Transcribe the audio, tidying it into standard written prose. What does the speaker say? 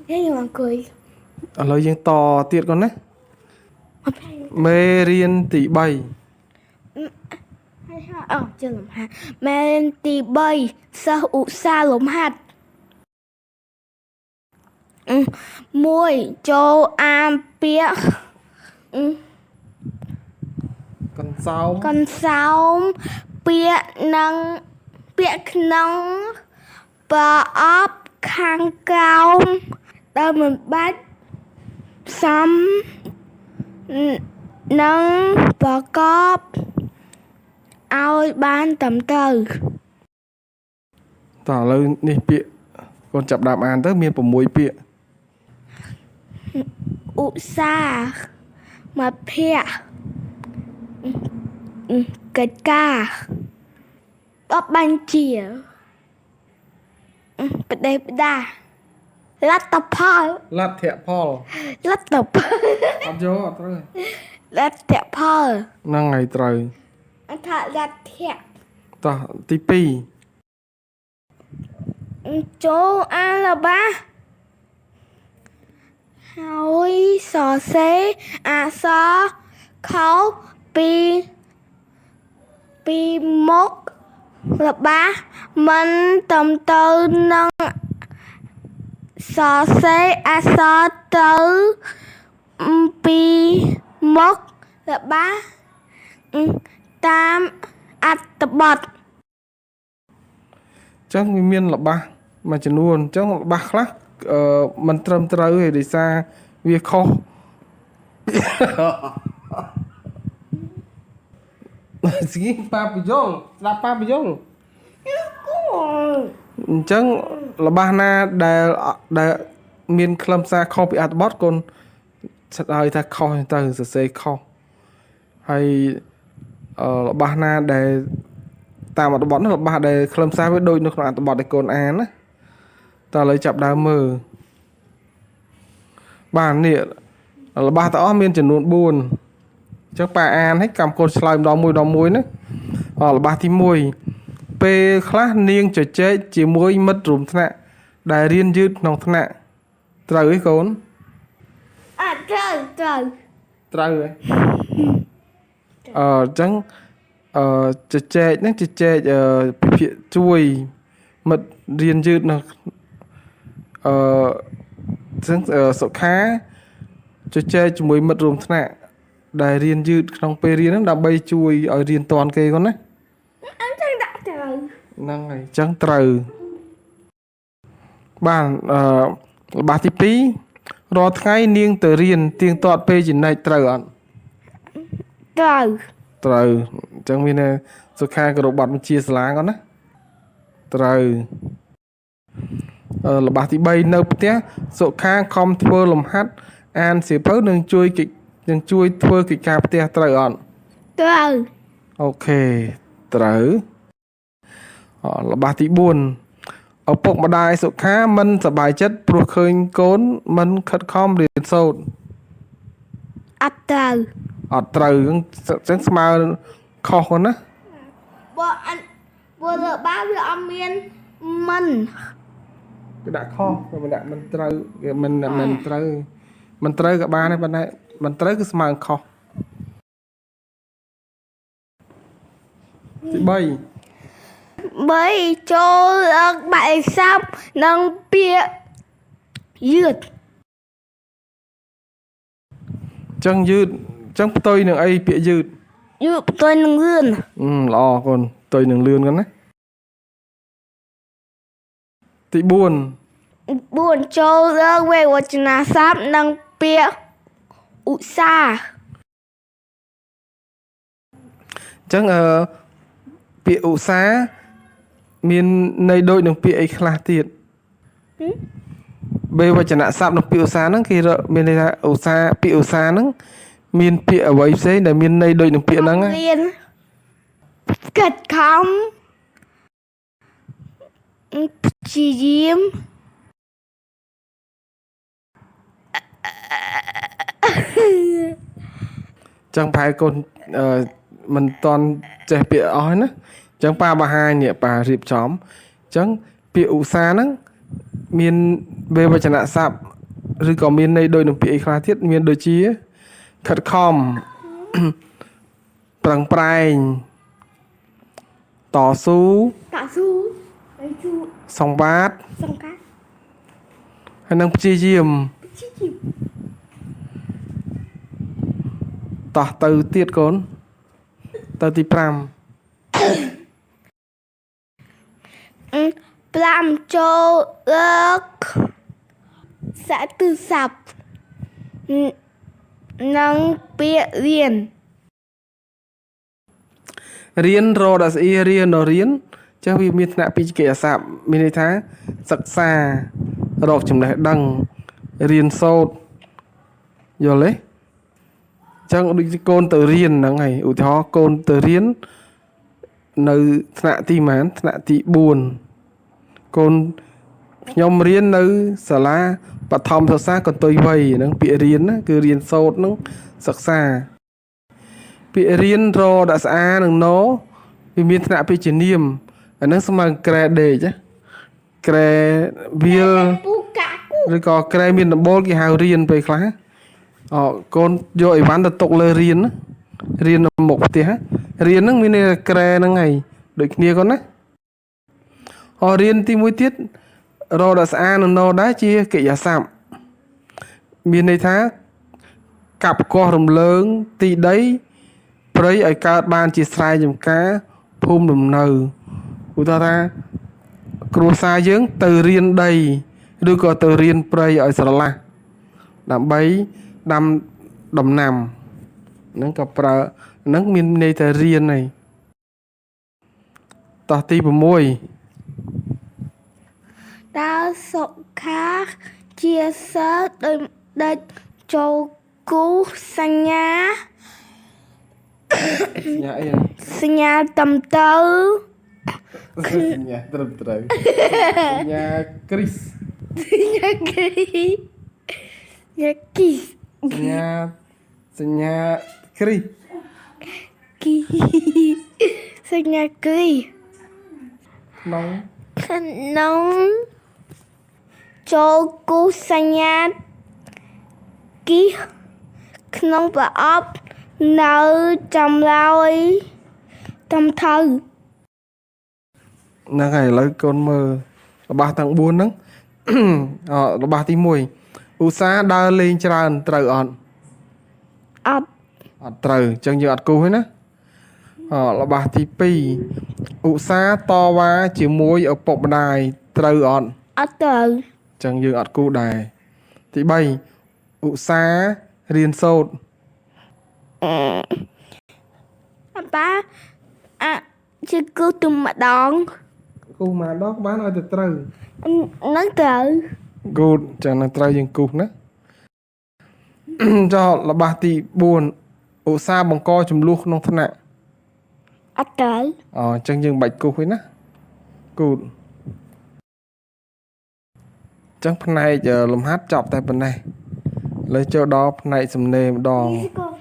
nhưng mà cười ឥឡូវយើងតទៀតកូនណាមេរៀនទី3 chưa lùm hạt men tì bay sao ụ sa lùm hạt môi châu am pía កន្សោម con sao pía nâng pía nâng bà ốp khang cao đâu mình bắt xăm nâng bà cóp ao ban tầm từ តឥឡូវនេះពាក្យកូនចាប់ដើមអានទៅមាន6ពាក្យ ឧស្សាហ៍មកភ័ក្រកិច្ចការបបបញ្ជាបដិបដាលទ្ធផល លទ្ធផល លទ្ធផល អត់យកអត់ត្រូវ លទ្ធផល ហ្នឹងហើយត្រូវ អត្ថលទ្ធៈ តោះទី2 ចូលអាលបាហើយសរសេរអក្សរខុសពីមុខរបស់មិនតំទៅនឹងសរសេរអក្សរទៅពីមុខរបស់តាមអត្ថបទ ចឹងវាមានរបស់មួយចំនួនចឹងរបស់ខ្លះមិនត្រឹមត្រូវទេដោយសារវាខុស ស្គីប៉ាបយលស្ដាប់ប៉ាបយលអញ្ចឹងរបស់ណាដែលមានខ្លឹមសារខុសពីអត្ថបទកូនស្ដាយថាខុសទៅសរសេរខុសហើយរបស់ណាដែលតាមអត្ថបទនោះរបស់ដែលខ្លឹមសារវាដូចនៅក្នុងអត្ថបទដែលកូនអានណាតើឥឡូវចាប់ដើមមើលបាទនេះរបស់ទាំងអស់មានចំនួន4អញ្ចឹងប៉ាអានឲ្យកម្មកូនឆ្លើយម្ដងមួយណារបស់ទី1ពេលខ្លះនាងជជែកជាមួយមិត្តរួមថ្នាក់ដែលរៀនយឺតក្នុងថ្នាក់ត្រូវទេកូន ត្រូវ ហ៎អញ្ចឹងជជែកហ្នឹងជជែកពិភាក្សាជួយមិត្តរៀនយឺតនៅចឹងសុខាជជែកជាមួយមិត្តរួមថ្នាក់ដែលរៀនយឺតក្នុងពេលរៀនហ្នឹងដើម្បីជួយឲ្យរៀនតាន់គេកូនណា អញ្ចឹងដាក់ត្រូវ ហ្នឹងហើយអញ្ចឹងត្រូវបាទរបស់ទី2រាល់ថ្ងៃនាងទៅរៀនទៀងទាត់ពេលចំណែកត្រូវអត់ ត្រូវ ត្រូវអញ្ចឹងមានសុខាគោរពបទបញ្ជាសាលាគាត់ណាត្រូវរបស់ទី3នៅផ្ទះសុខាខំធ្វើលំហាត់អានសៀវភៅនឹងជួយធ្វើកិច្ចការផ្ទះត្រូវអត់ ត្រូវ អូខេត្រូវរបស់ទី4ឪពុកម្ដាយសុខាមិនសប្បាយចិត្តព្រោះឃើញកូនមិនខិតខំរៀនសូត្រ អត់ត្រូវ អត់ត្រូវអញ្ចឹងស្មើខុសគាត់ណា បើលើបាវាអត់មានមិន គេដាក់ខុសគេមិនដាក់មិនត្រូវគេមិនត្រូវក៏បានដែរប៉ុន្តែមិនត្រូវគឺស្មើខុសទី3 ចូលលើកបាក់ស័ព្ទនិងពាក្យយឺត ចឹងយឺតចឹងផ្ទុយនឹងអីពាក្យយឺត យឺតផ្ទុយនឹងលឿន ល្អកូនផ្ទុយនឹងលឿនគាត់ណាទី4 ចូលលើកវេវចនាស័ព្ទនិងពាក្យឧស្សាហ៍ ចឹងពាក្យឧស្សាហ៍មានន័យដូចនឹងពាក្យអីខ្លះទៀតវេវចនស័ព្ទនិងពាក្យឧស្សាហ៍ហ្នឹងគេមានន័យថាឧស្សាហ៍ពាក្យឧស្សាហ៍ហ្នឹងមានពាក្យអ្វីផ្សេងដែលមានន័យដូចនឹងពាក្យហ្នឹងរៀនកិច្ចខំព្យាយាម ចឹងប្រហែលកូនមិនតន់ចេះពាក្យអស់ណាចឹងប៉ាបង្ហាញនេះប៉ារៀបចំចឹងពាក្យឧស្សាហ៍ហ្នឹងមានវេវចនស័ព្ទ ឬក៏មានន័យដូចនឹងពាក្យអីខ្លះទៀតមានដូចជាខិតខំ ប្រឹងប្រែងតស៊ូ Tạ su. Đấy chu. សង្វាត Xong cá. ហើយនឹងព្យាយាម Chí chìm. តោះទៅទៀតកូនទៅទី5 Làm cho ước. Xã tư sập. Nâng bịa liền. រៀនរកដល់ស្អីរៀនរៀនចាស់វាមានថ្នាក់ពីកិច្ចស័ព្ទមានន័យថាសិក្សារកចំណេះដឹងរៀនសូត្រយល់ទេចឹងដូចជាកូនទៅរៀនហ្នឹងហើយឧទាហរណ៍កូនទៅរៀននៅថ្នាក់ទីម៉ានថ្នាក់ទី4កូនខ្ញុំរៀននៅសាលាបឋមសិក្សាកន្ទុយវ័យហ្នឹងពាក្យរៀនណាគឺរៀនសូត្រហ្នឹងសិក្សាពាក្យរៀនរដាក់ស្អានឹងណវាមានថ្នាក់ពីជានាមអាហ្នឹងស្មើក្រែដេកណាក្រែវាល Pu cả cu. ឬក៏ក្រែមានដំបូលគេហៅរៀនពេលខ្លះអូកូនយកអីវ៉ាន់ទៅទុកលើរៀនណារៀននៅមុខផ្ទះរៀនហ្នឹងមានន័យថាក្រែហ្នឹងហើយដូចគ្នាកូនណាអូរៀនទី1ទៀតរដាក់ស្អានឹងណដែរជាកិច្ចស័ព្ទមានន័យថាកាប់កោះរំលើងទីដីព្រៃឲ្យកើតបានជាស្រែចម្ការភូមិលំនៅឧទាហរណ៍ថាគ្រួសារយើងទៅរៀនដីឬក៏ទៅរៀនព្រៃឲ្យស្រឡះដើម្បីដាំដំណាំហ្នឹងក៏ប្រើហ្នឹងមានន័យថារៀនហើយតោះទី6 Đau sọc khác. Chia sẻ đôi địch châu cú sang nhà. ញ៉ាអី Sang nhà tầm tơ. ញ៉ាត្រឹមត្រូវញ៉ាគ្រីស Nhà kỳ. Nhà kỳ. ញ៉ាសញ្ញាគ្រីស Kỳ. Sang nhà kỳ. ក្នុង Nông châu cú sang nhà kỳ. Nông và ốp nấu trong lao ấy trong thơ. ហ្នឹងហើយឥឡូវកូនមើលរបស់ទាំង4ហ្នឹង របស់ទី1ឧស្សាហ៍ដើរលេងច្រើនត្រូវអត់ Ốp អត់ត្រូវអញ្ចឹងយើងអត់គូសទេណារបស់ទី2ឧស្សាហ៍តវ៉ាជាមួយឪពុកម្ដាយត្រូវអត់ ốp tờ. អញ្ចឹងយើងអត់គូសដែរទី3ឧស្សាហ៍រៀនសូត្រ Ba chứ cứ tùm mà đón គូសមកដងបានឲ្យទៅត្រូវ nó tự គូសចឹងនឹងត្រូវយើងគូសណា ចុះរបស់ទី4ឧស្សាហ៍បង្កចំនួនក្នុងថ្នាក់ ốp tờ. អញ្ចឹងយើងបាច់គូសទេណាគូសអញ្ចឹងផ្នែកលំហាត់ចប់តែប៉ុណ្ណេះឥឡូវចូលដល់ផ្នែកសំណេរម្ដង Con